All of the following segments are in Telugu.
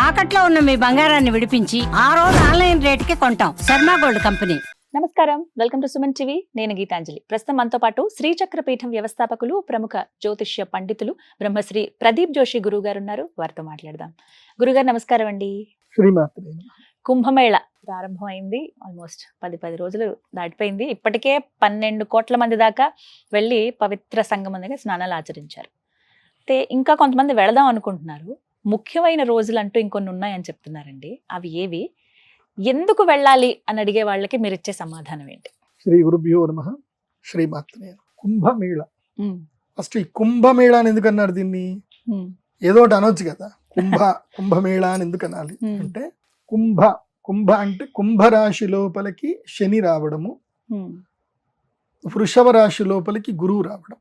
తాకట్లో ఉన్న మీ బంగారాన్ని విడిపించి ఆ రోజు ఆన్లైన్ రేటుకి కొంటాం. Sharma gold company. నమస్కారం, వెల్కమ్ టు సుమన్ టీవీ. నేను గీతాంజలి. ప్రస్తుతం మనతో పాటు శ్రీచక్ర పీఠం వ్యవస్థాపకులు, ప్రముఖ జ్యోతిష్య పండితులు బ్రహ్మశ్రీ ప్రదీప్ జోషి గురువు గారు ఉన్నారు. వారితో మాట్లాడదాం. గురుగారు నమస్కారం అండి. కుంభమేళ ప్రారంభమైంది. ఆల్మోస్ట్ 10 రోజులు దాటిపోయింది. ఇప్పటికే 12 కోట్ల మంది దాకా వెళ్ళి పవిత్ర సంగమం దగ్గర స్నానాలు ఆచరించారు. అయితే ఇంకా కొంతమంది వెళదాం అనుకుంటున్నారు. ముఖ్యమైన రోజులు అంటూ ఇంకొన్ని ఉన్నాయని చెప్తున్నారండి. అవి ఏవి, ఎందుకు వెళ్ళాలి అని అడిగే వాళ్ళకి మీరు ఇచ్చే సమాధానం ఏంటి? శ్రీ గురుభ్యో నమః. శ్రీమాత్రే. కుంభమేళ. ఫస్ట్ ఈ కుంభమేళ అని ఎందుకు అన్నారు? దీన్ని ఏదో ఒకటి అనొచ్చు కదా. కుంభమేళ అని ఎందుకు అనాలి అంటే, కుంభ అంటే కుంభరాశి లోపలికి శని రావడము, వృషభ రాశి లోపలికి గురువు రావడం.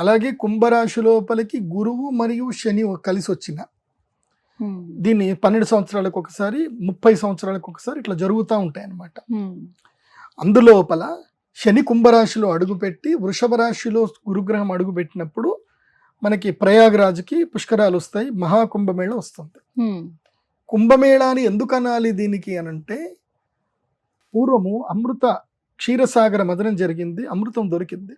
అలాగే కుంభరాశి లోపలికి గురువు మరియు శని కలిసి వచ్చిన దీన్ని 12 సంవత్సరాలకు ఒకసారి, 30 సంవత్సరాలకు ఒకసారి ఇట్లా జరుగుతూ ఉంటాయి అన్నమాట. అందులోపల శని కుంభరాశిలో అడుగుపెట్టి వృషభ రాశిలో గురుగ్రహం అడుగుపెట్టినప్పుడు మనకి ప్రయాగరాజ్కి పుష్కరాలు వస్తాయి, మహాకుంభమేళ వస్తుంది. కుంభమేళ అని ఎందుకు అనాలి దీనికి అనంటే, పూర్వము అమృత క్షీరసాగర మదనం జరిగింది, అమృతం దొరికింది.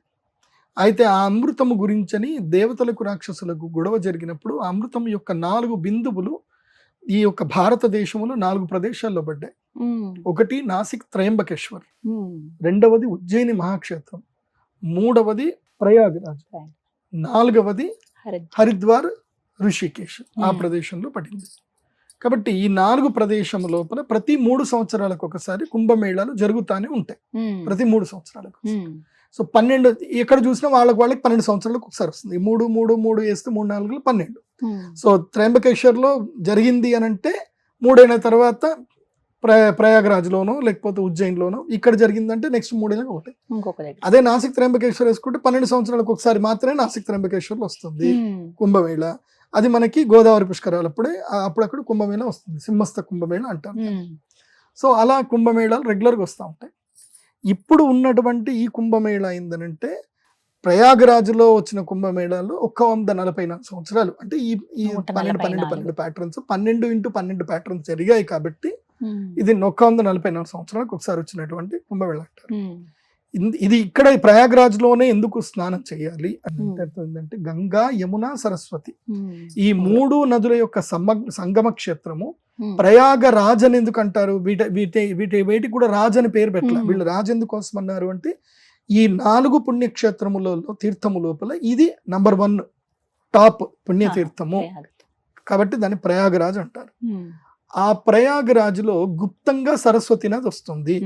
అయితే ఆ అమృతము గురించని దేవతలకు రాక్షసులకు గొడవ జరిగినప్పుడు ఆ అమృతం యొక్క 4 బిందువులు ఈ యొక్క భారతదేశంలో 4 ప్రదేశాల్లో పడ్డాయి. ఒకటి నాసిక్ త్రయంబకేశ్వర్, రెండవది ఉజ్జయిని మహాక్షేత్రం, మూడవది ప్రయాగరాజ్, నాలుగవది హరిద్వార్ ఋషికేశ్ ఆ ప్రదేశంలో పడింది. కాబట్టి ఈ 4 ప్రదేశం లోపల ప్రతి 3 సంవత్సరాలకు ఒకసారి కుంభమేళాలు జరుగుతూనే ఉంటాయి. ప్రతి 3 సంవత్సరాలకు. సో 12 ఎక్కడ చూసినా వాళ్ళకి 12 సంవత్సరాలకు ఒకసారి వస్తుంది. 3 వేస్తే 3 4 12. సో త్రయంబకేశ్వర్లో జరిగింది అని అంటే 3 అయిన తర్వాత ప్రయాగరాజ్లోనో లేకపోతే ఉజ్జయిన్లోనో, ఇక్కడ జరిగిందంటే నెక్స్ట్ 3 ఏళ్ళకి ఒకటి. అదే నాసిక్ త్రయంబకేశ్వర్ వేసుకుంటే 12 సంవత్సరాలకు ఒకసారి మాత్రమే నాసిక్ త్రయంబకేశ్వర్లో వస్తుంది కుంభమేళ. అది మనకి గోదావరి పుష్కరాలు అప్పుడక్కడ కుంభమేళ వస్తుంది, సింహస్థ కుంభమేళ అంటారు. సో అలా కుంభమేళాలు రెగ్యులర్గా వస్తూ ఉంటాయి. ఇప్పుడు ఉన్నటువంటి ఈ కుంభమేళ ఏందనంటే, ప్రయాగరాజ్లో వచ్చిన కుంభమేళాలు 144 సంవత్సరాలు అంటే ఈ 12 ప్యాటర్న్స్ 12x12 ప్యాటర్న్స్ జరిగాయి. కాబట్టి ఇది 144 సంవత్సరాలకు ఒకసారి వచ్చినటువంటి కుంభమేళ అంటారు. ఇది ఇక్కడ ప్రయాగరాజ్లోనే ఎందుకు స్నానం చేయాలి అంటే ఏంటంటే, గంగా, యమున, సరస్వతి ఈ 3 నదుల యొక్క సంగమ క్షేత్రము. ప్రయాగరాజ్ అని ఎందుకు అంటారు? వీటికి కూడా రాజ్ అని పేరు పెట్టాలి. వీళ్ళు రాజ్ ఎందుకోసం అన్నారు అంటే, ఈ 4 పుణ్యక్షేత్రములలో తీర్థము లోపల ఇది నంబర్ 1 టాప్ పుణ్యతీర్థము. కాబట్టి దాన్ని ప్రయాగరాజ్ అంటారు. ఆ ప్రయాగరాజ్లో గుప్తంగా సరస్వతి నది వస్తుంది.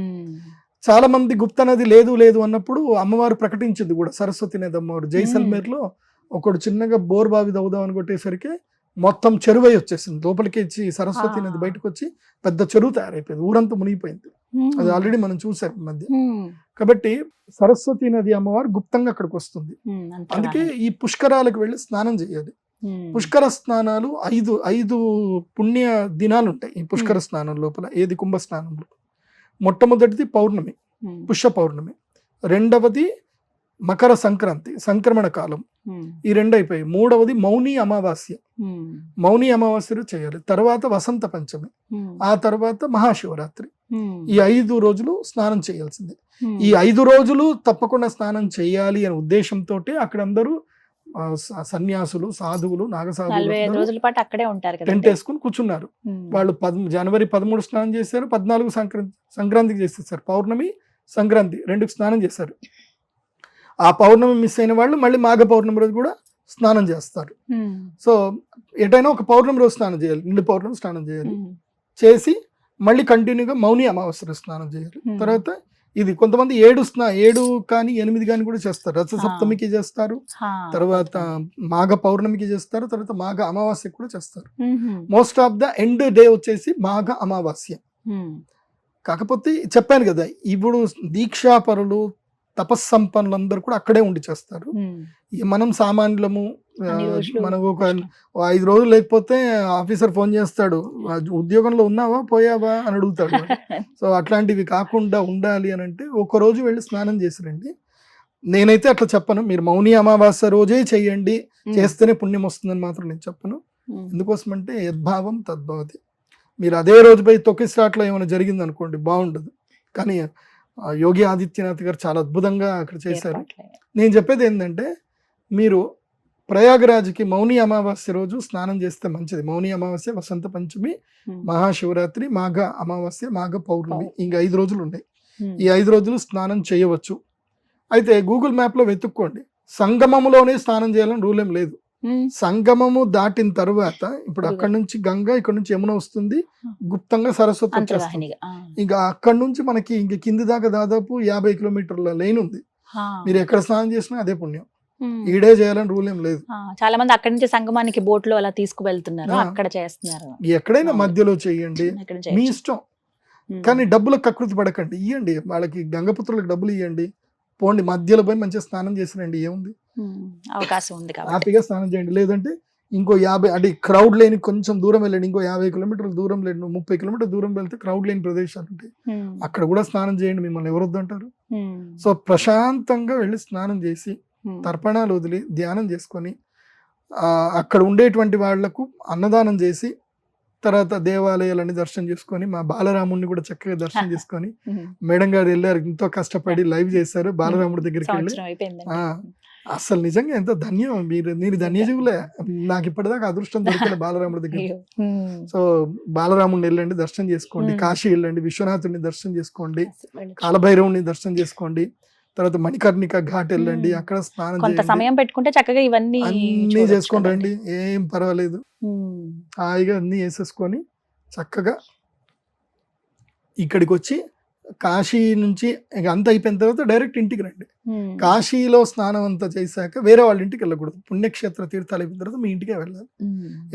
చాలా మంది గుప్త నది లేదు అన్నప్పుడు అమ్మవారు ప్రకటించింది కూడా సరస్వతి నది. అమ్మవారు జైసల్మేర్లో ఒకడు చిన్నగా బోర్ బావి దవ్వుదాం అని కొట్టేసరికి మొత్తం చెరువై వచ్చేసింది. లోపలికి వచ్చి సరస్వతి నది బయటకు వచ్చి పెద్ద చెరువు తయారైపోయింది, ఊరంతా మునిగిపోయింది. అది ఆల్రెడీ మనం చూసాం ఈ మధ్య. కాబట్టి సరస్వతి నది అమ్మవారు గుప్తంగా అక్కడికి వస్తుంది. అందుకే ఈ పుష్కరాలకు వెళ్ళి స్నానం చేయాలి. పుష్కర స్నానాలు 5 పుణ్య దినాలు ఉంటాయి ఈ పుష్కర స్నానం లోపల. ఏది కుంభ స్నానంలో మొట్టమొదటిది పౌర్ణమి, పుష్య పౌర్ణమి. రెండవది మకర సంక్రాంతి, సంక్రమణ కాలం. ఈ 2 అయిపోయి. మూడవది మౌని అమావాస్య, మౌని అమావాస్యలు చేయాలి. తర్వాత వసంత పంచమి, ఆ తర్వాత మహాశివరాత్రి. ఈ 5 రోజులు స్నానం చేయాల్సిందే. ఈ 5 రోజులు తప్పకుండా స్నానం చేయాలి అనే ఉద్దేశంతో అక్కడ అందరూ సన్యాసులు, సాధువులు, నాగసాధువులు టెంట్ వేసుకుని కూర్చున్నారు. వాళ్ళు జనవరి 13 స్నానం చేశారు, 14 సంక్రాంతికి చేసేసారు. పౌర్ణమి, సంక్రాంతి 2కి స్నానం చేశారు. ఆ పౌర్ణమి మిస్ అయిన వాళ్ళు మళ్ళీ మాఘ పౌర్ణమి రోజు కూడా స్నానం చేస్తారు. సో ఎటైనా ఒక పౌర్ణమి రోజు స్నానం చేయాలి, నిండు పౌర్ణమి స్నానం చేయాలి. చేసి మళ్ళీ కంటిన్యూగా మౌని అమావాస్య స్నానం చేయాలి. తర్వాత ఇది కొంతమంది 7 కానీ 8 కానీ కూడా చేస్తారు. రథ సప్తమికి చేస్తారు, తర్వాత మాఘ పౌర్ణమికి చేస్తారు, తర్వాత మాఘ అమావాస్య కూడా చేస్తారు. Most of the end day వచ్చేసి మాఘ అమావాస్య. కాకపోతే చెప్పాను కదా, ఇప్పుడు దీక్షాపరులు, తపస్సంపన్నులందరూ కూడా అక్కడే ఉండి చేస్తారు. మనం సామాన్యులము, మనకు ఒక 5 రోజులు లేకపోతే ఆఫీసర్ ఫోన్ చేస్తాడు, ఉద్యోగంలో ఉన్నావా పోయావా అని అడుగుతాడు. సో అట్లాంటివి కాకుండా ఉండాలి అని అంటే 1 రోజు వెళ్ళి స్నానం చేసిరండి. నేనైతే అట్లా చెప్పను, మీరు మౌని అమావాస్య రోజే చెయ్యండి, చేస్తేనే పుణ్యం వస్తుందని మాత్రం నేను చెప్పను. ఎందుకోసమంటే యద్భావం తద్భవతి. మీరు అదే రోజు పోయి తొక్కిస్లాట్లో ఏమైనా జరిగింది అనుకోండి బాగుండదు. కానీ యోగి ఆదిత్యనాథ్ గారు చాలా అద్భుతంగా అక్కడ చేశారు. నేను చెప్పేది ఏంటంటే మీరు ప్రయాగరాజ్కి మౌని అమావాస్య రోజు స్నానం చేస్తే మంచిది. మౌని అమావాస్య, వసంత పంచమి, మహాశివరాత్రి, మాఘ అమావాస్య, మాఘ పౌర్ణమి, ఇంకా 5 రోజులు ఉన్నాయి. ఈ 5 రోజులు స్నానం చేయవచ్చు. అయితే గూగుల్ మ్యాప్లో వెతుక్కోండి, సంగమములోనే స్నానం చేయాలని రూల్ ఏం లేదు. సంగమము దాటిన తర్వాత ఇప్పుడు అక్కడ నుంచి గంగా, ఇక్కడ నుంచి యమున వస్తుంది, గుప్తంగా సరస్వతి వచ్చేస్తుంది. ఇంకా అక్కడ నుంచి మనకి ఇంక కింది దాకా దాదాపు 50 కిలోమీటర్ల లైన్ ఉంది. మీరు ఎక్కడ స్నానం చేసినా అదే పుణ్యం. ఈడే చేయాలని రూల్ ఏం లేదు. చాలా మంది అక్కడి నుంచి సంగమానికి బోట్లో అలా తీసుకువెళ్తున్నారు, అక్కడ చేస్తున్నారు. ఎక్కడైనా మధ్యలో చేయండి, మీ ఇష్టం. కానీ డబ్బులకు కకృతి పడకండి, ఇవ్వండి వాళ్ళకి, గంగపుత్రులకు డబ్బులు ఇవ్వండి, పోండి మధ్యలో పోయి మంచిగా స్నానం చేసిరండి, ఏముంది, అవకాశం ఉంది హ్యాపీగా స్నానం చేయండి. లేదంటే ఇంకో 50 అంటే క్రౌడ్ లేని కొంచెం దూరం వెళ్ళండి, ఇంకో 50 కిలోమీటర్ల దూరం లేండి, 30 కిలోమీటర్ల దూరం వెళ్తే క్రౌడ్ లేని ప్రదేశాలు ఉంటాయి, అక్కడ కూడా స్నానం చేయండి, మిమ్మల్ని ఎవరు వద్దంటారు. సో ప్రశాంతంగా వెళ్ళి స్నానం చేసి తర్పణాలు వదిలి ధ్యానం చేసుకొని అక్కడ ఉండేటువంటి వాళ్లకు అన్నదానం చేసి తర్వాత దేవాలయాలన్నీ దర్శనం చేసుకొని, మా బాలరాముడిని కూడా చక్కగా దర్శనం చేసుకొని, మేడం గారు వెళ్ళారు, ఎంతో కష్టపడి లైవ్ చేశారు బాలరాముడి దగ్గరికి వెళ్ళి. అసలు నిజంగా ఎంత ధన్యం, మీరు ధన్యజీవులే. నాకు ఇప్పటిదాకా అదృష్టం దొరికిన బాలరాముడి దగ్గర. సో బాలరాముడిని వెళ్ళండి, దర్శనం చేసుకోండి. కాశీ వెళ్ళండి, విశ్వనాథుడిని దర్శనం చేసుకోండి, కాలభైరవుని దర్శనం చేసుకోండి. తర్వాత మణికర్ణిక ఘాట్ వెళ్ళండి, అక్కడ స్నానం కొంత సమయం పెట్టుకుంటే చక్కగా ఇవన్నీ అన్ని చేసుకొని రండి, ఏం పర్వాలేదు. హాయిగా అన్ని వేసేసుకొని చక్కగా ఇక్కడికి వచ్చి కాశీ నుంచి అంత అయిపోయిన తర్వాత డైరెక్ట్ ఇంటికి రండి. కాశీలో స్నానం అంతా చేశాక వేరే వాళ్ళ ఇంటికి వెళ్ళకూడదు. పుణ్యక్షేత్ర తీర్థాలు అయిపోయిన తర్వాత మీ ఇంటికే వెళ్ళాలి.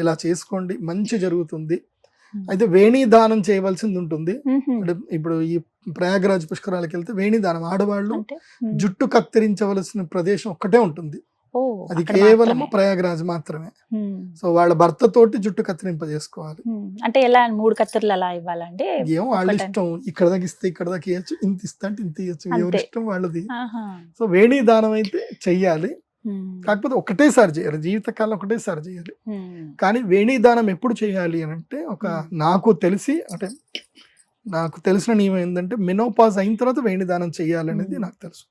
ఇలా చేసుకోండి, మంచి జరుగుతుంది. అయితే వేణి దానం చేయవలసింది ఉంటుంది. ఇప్పుడు ఈ ప్రయాగరాజ్ పుష్కరాలకు వెళ్తే వేణి దానం, ఆడవాళ్ళు జుట్టు కత్తిరించవలసిన ప్రదేశం ఒక్కటే ఉంటుంది, అది కేవలం ప్రయాగరాజ్ మాత్రమే. సో వాళ్ళ భర్త తోటి జుట్టు కత్తిరింపజేసుకోవాలి. అంటే ఎలా 3 కత్తిర్లు అలా ఇవ్వాలంటే ఏమో వాళ్ళ ఇష్టం, ఇక్కడ దాకా ఇస్తే ఇక్కడ దాకా ఇవ్వచ్చు, ఇంత ఇస్తా అంటే ఇంత ఇవ్వచ్చు, ఎవరి ఇష్టం వాళ్ళది. సో వేణి దానం అయితే చెయ్యాలి, కాకపోతే ఒకటేసారి చేయాలి, జీవితకాలం ఒకటేసారి చేయాలి. కానీ వేణి దానం ఎప్పుడు చేయాలి అని అంటే, నాకు తెలిసిన నియమం ఏంటంటే మెనోపాజ్ అయిన తర్వాత వేణి దానం చేయాలి అనేది నాకు తెలుసు.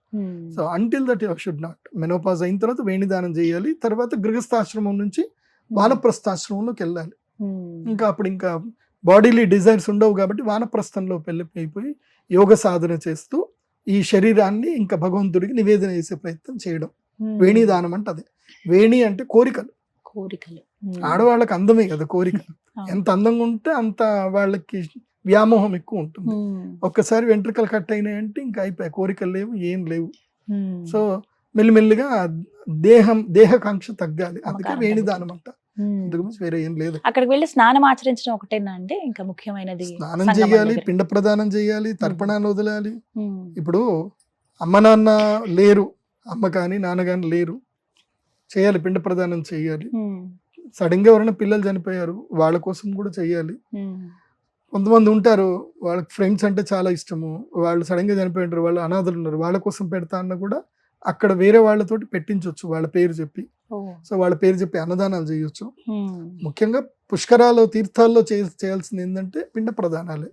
So until that you should not. Menopause అయిన తర్వాత వేణి దానం చేయాలి, తర్వాత గృహస్థాశ్రమం నుంచి వానప్రస్థాశ్రమంలోకి వెళ్ళాలి. ఇంకా అప్పుడు ఇంకా బాడీలీ డిజైర్స్ ఉండవు కాబట్టి వానప్రస్థంలో వెళ్ళిపోయి యోగ సాధన చేస్తూ ఈ శరీరాన్ని ఇంకా భగవంతుడికి నివేదన చేసే ప్రయత్నం చేయడం వేణి దానం అంటే అదే. వేణి అంటే కోరికలు. ఆడవాళ్ళకి అందమే కదా కోరికలు, ఎంత అందంగా ఉంటే అంత వాళ్ళకి వ్యామోహం ఎక్కువ ఉంటుంది. ఒక్కసారి వెంట్రుకలు కట్ అయినాయంటే ఇంకా అయిపోయి, కోరికలు లేవు, ఏం లేవు. సో మెల్లిమెల్లిగా దేహకాంక్ష తగ్గాలి, అందుకే వేణి దానం అంట, అందుకు వేరే ఏం లేదు. అక్కడికి వెళ్ళి స్నానం ఆచరించడం ఒకటేనా అంటే ఇంకా ముఖ్యమైనది స్నానం చేయాలి, పిండ ప్రదానం చేయాలి, తర్పణాలు వదలాలి. ఇప్పుడు అమ్మ నాన్న లేరు, అమ్మ కానీ నాన్న కానీ లేరు, చేయాలి, పిండ ప్రదానం చేయాలి. సడన్ గా ఎవరైనా పిల్లలు చనిపోయారు, వాళ్ళ కోసం కూడా చెయ్యాలి. కొంతమంది ఉంటారు వాళ్ళకి ఫ్రెండ్స్ అంటే చాలా ఇష్టము, వాళ్ళు సడన్ గా చనిపోయి ఉంటారు, వాళ్ళు అనాథలు ఉన్నారు, వాళ్ళ కోసం పెడతా అన్న కూడా అక్కడ వేరే వాళ్ళతోటి పెట్టించవచ్చు, వాళ్ళ పేరు చెప్పి. సో వాళ్ళ పేరు చెప్పి అన్నదానాలు చేయొచ్చు. ముఖ్యంగా పుష్కరాలు తీర్థాల్లో చేయాల్సింది ఏంటంటే పిండ ప్రదానాలే,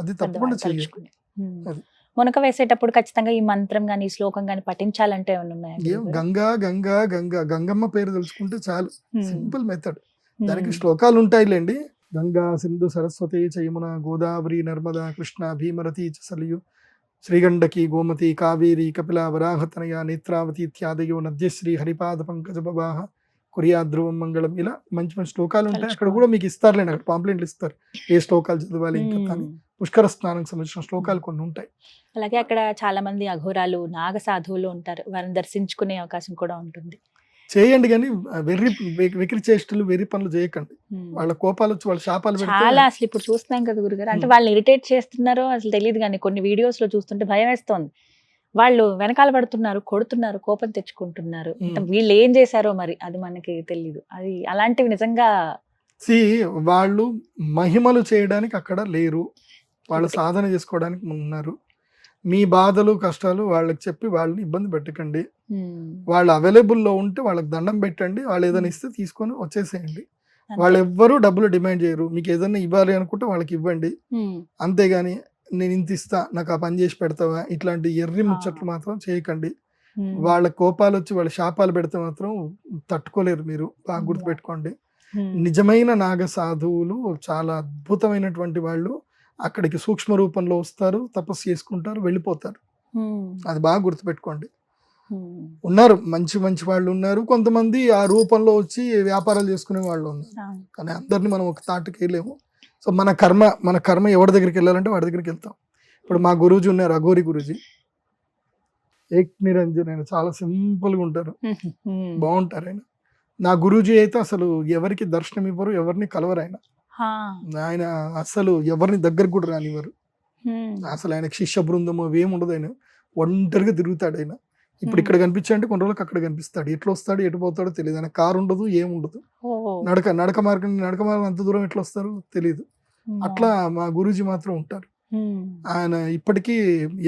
అది తప్పకుండా చేయాలి. అది మునక వేసేటప్పుడు ఖచ్చితంగా ఈ మంత్రం గాని ఈ శ్లోకం గాని పఠించాలంటే గంగా గంగా గంగా గంగమ్మ పేరు తెలుసుకుంటే చాలు, సింపుల్ మెథడ్. దానికి శ్లోకాలు ఉంటాయిలేండి. గంగా సింధు సరస్వతి యమున గోదావరి నర్మదా కృష్ణ భీమరతి సలియు శ్రీగండకి గోమతి కావేరి కపిల వరాహతనయ నేత్రావతి ఇత్యాదయో నద్యశ్రీ హరిపాద పంకజ బవాహ కుర్యాద్రువం మంగళం. ఇలా మంచి మంచి శ్లోకాలు ఉంటాయి. అక్కడ కూడా మీకు ఇస్తారులేండి, అక్కడ పాంప్లెంట్లు ఇస్తారు, ఏ శ్లోకాలు చదవాలి ఇంకా కానీ. పుష్కర స్నానం సంబంధించిన శ్లోకాలు కొన్ని ఉంటాయి. అలాగే అక్కడ చాలా మంది అఘోరాలు నాగ సాధువులు ఉంటారు, వారిని దర్శించుకునే అవకాశం కూడా ఉంటుంది. చేయండి కానీ వెకిరి చేష్టలు వెర్రి పనులు చేయకండి, వాళ్ళ కోపాలు వచ్చి వాళ్ళ శాపాలు చాలా. అసలు ఇప్పుడు చూస్తున్నాం కదా గురుగారు, అంటే వాళ్ళని ఇరిటేట్ చేస్తున్నారో అసలు తెలియదు కానీ కొన్ని వీడియోస్ లో చూస్తుంటే భయం వేస్తోంది. వాళ్ళు వెనకాల పడుతున్నారు, కొడుతున్నారు, కోపం తెచ్చుకుంటున్నారు. వీళ్ళు ఏం చేశారో మరి అది మనకి తెలీదు. అది అలాంటివి నిజంగా వాళ్ళు మహిమలు చేయడానికి అక్కడ లేరు, వాళ్ళు సాధన చేసుకోవడానికి ఉన్నారు. మీ బాధలు కష్టాలు వాళ్ళకి చెప్పి వాళ్ళని ఇబ్బంది పెట్టకండి. వాళ్ళు అవైలబుల్లో ఉంటే వాళ్ళకి దండం పెట్టండి, వాళ్ళు ఏదైనా ఇస్తే తీసుకొని వచ్చేసేయండి. వాళ్ళు ఎవ్వరూ డబ్బులు డిమాండ్ చేయరు. మీకు ఏదైనా ఇవ్వాలి అనుకుంటే వాళ్ళకి ఇవ్వండి, అంతేగాని నేను ఇంత ఇస్తా నాకు ఆ పని చేసి పెడతావా ఇట్లాంటి ఎర్రి ముచ్చట్లు మాత్రం చేయకండి. వాళ్ళ కోపాలు వచ్చి వాళ్ళ శాపాలు పెడితే మాత్రం తట్టుకోలేరు మీరు, బాగా గుర్తుపెట్టుకోండి. నిజమైన నాగ సాధువులు చాలా అద్భుతమైనటువంటి వాళ్ళు, అక్కడికి సూక్ష్మ రూపంలో వస్తారు, తపస్సు చేసుకుంటారు, వెళ్ళిపోతారు. అది బాగా గుర్తుపెట్టుకోండి. ఉన్నారు మంచి మంచి వాళ్ళు ఉన్నారు, కొంతమంది ఆ రూపంలో వచ్చి వ్యాపారాలు చేసుకునే వాళ్ళు ఉన్నారు. కానీ అందరినీ మనం ఒక తాటికి వెళ్ళలేము. సో మన కర్మ ఎవరి దగ్గరికి వెళ్ళాలంటే వాడి దగ్గరికి వెళ్తాం. ఇప్పుడు మా గురూజీ ఉన్నారు, అఘోరి గురూజీ, ఏక్ నిరంజన్, ఆయన చాలా సింపుల్గా ఉంటారు, బాగుంటారు ఆయన. నా గురూజీ అయితే అసలు ఎవరికి దర్శనం ఇవ్వరు, ఎవరిని కలవరు ఆయన. ఆయన అసలు ఎవరిని దగ్గరకు కూడా రానివ్వరు. అసలు ఆయనకి శిష్య బృందము అవేమి ఉండదు, ఆయన ఒంటరిగా తిరుగుతాడు. ఆయన ఇప్పుడు ఇక్కడ కనిపించాడంటే కొన్ని రోజులకు అక్కడ కనిపిస్తాడు, ఎట్లా వస్తాడు ఎటు పోతాడో తెలియదు. ఆయన కారు ఉండదు, ఏముండదు, నడక మార్గం అంత దూరం ఎట్లా వస్తారో తెలియదు. అట్లా మా గురూజీ మాత్రం ఉంటారు. ఆయన ఇప్పటికీ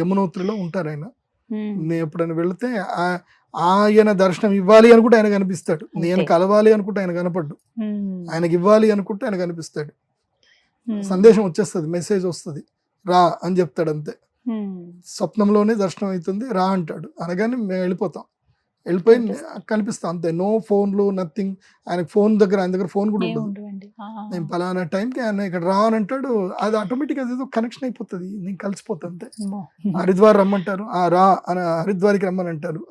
యమునోత్రిలో ఉంటారు. ఆయన నేను ఎప్పుడైనా వెళితే ఆయన దర్శనం ఇవ్వాలి అనుకుంటే ఆయన కనిపిస్తాడు, నేను కలవాలి అనుకుంటే ఆయన కనపడ్డు, ఆయనకి ఇవ్వాలి అనుకుంటే ఆయన కనిపిస్తాడు. సందేశం వచ్చేస్తుంది, మెసేజ్ వస్తుంది, రా అని చెప్తాడు అంతే. స్వప్నంలోనే దర్శనం అవుతుంది, రా అంటాడు, అనగానే మేము వెళ్ళిపోయి కనిపిస్తాం అంతే. నో ఫోన్లు, నథింగ్. ఆయనకు ఫోన్ దగ్గర, ఆయన దగ్గర ఫోన్ కూడా ఉండదు. నేను పలానా టైంకి ఆయన ఇక్కడ రా అని అంటాడు, అది ఆటోమేటిక్ ఏదో కనెక్షన్ అయిపోతుంది, నేను కలిసిపోతా అంతే. హరిద్వార్ రమ్మంటారు, రా అని హరిద్వార్కి రమ్మని అంటారు,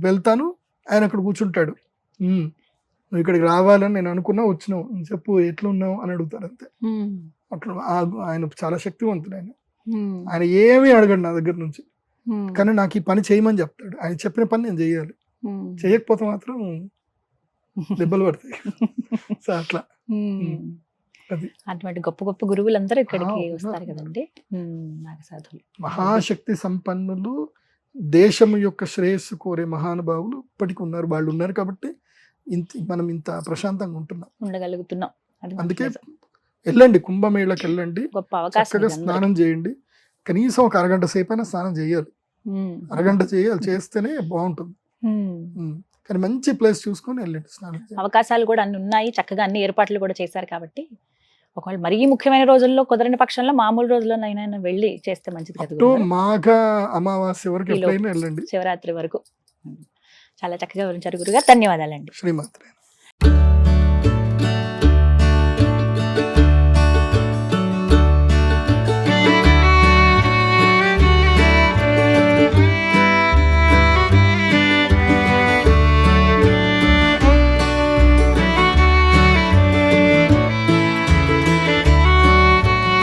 వెళ్తాను, ఆయన అక్కడ కూర్చుంటాడు, నువ్వు ఇక్కడికి రావాలని నేను అనుకున్నా, వచ్చినావు, చెప్పు ఎట్లున్నావు అని అడుగుతారు అంతే. అట్లా ఆయన చాలా శక్తివంతుడు. ఆయన ఏమీ అడగడు నా దగ్గర నుంచి, కానీ నాకు ఈ పని చేయమని చెప్తాడు. ఆయన చెప్పిన పని నేను చేయాలి, చేయకపోతే మాత్రం దెబ్బలు పడతాయి. సో అట్లా అది అటువంటి గొప్ప గొప్ప గురువులందరూ ఇక్కడికి వస్తారు కదండి, నాగసాధువులు. మహాశక్తి సంపన్నులు, దేశం యొక్క శ్రేయస్సు కోరే మహానుభావులు ఇప్పటికి ఉన్నారు. వాళ్ళు ఉన్నారు కాబట్టి మనం ఇంత ప్రశాంతంగా ఉండగలుగుతున్నాం. అందుకే వెళ్ళండి, కుంభమేళకి వెళ్ళండి, గొప్ప అవకాశం, చక్కగా స్నానం చేయండి. కనీసం ఒక అరగంట సేపు అయినా స్నానం చేయాలి, అరగంట చేస్తేనే బాగుంటుంది. కానీ మంచి ప్లేస్ చూసుకొని వెళ్ళండి స్నానం. అవకాశాలు కూడా అన్ని ఉన్నాయి, చక్కగా అన్ని ఏర్పాట్లు కూడా చేశారు కాబట్టి ఒకవేళ మరీ ముఖ్యమైన రోజుల్లో కుదరని పక్షంలో మామూలు రోజుల్లోనైనా వెళ్ళి చేస్తే మంచిది కదా. మాఘ అమావాస్య వరకు వెళ్ళండి, శివరాత్రి వరకు. చాలా చక్కగా వివరించారు గురుగారు, ధన్యవాదాలండి. శ్రీమాత్రే.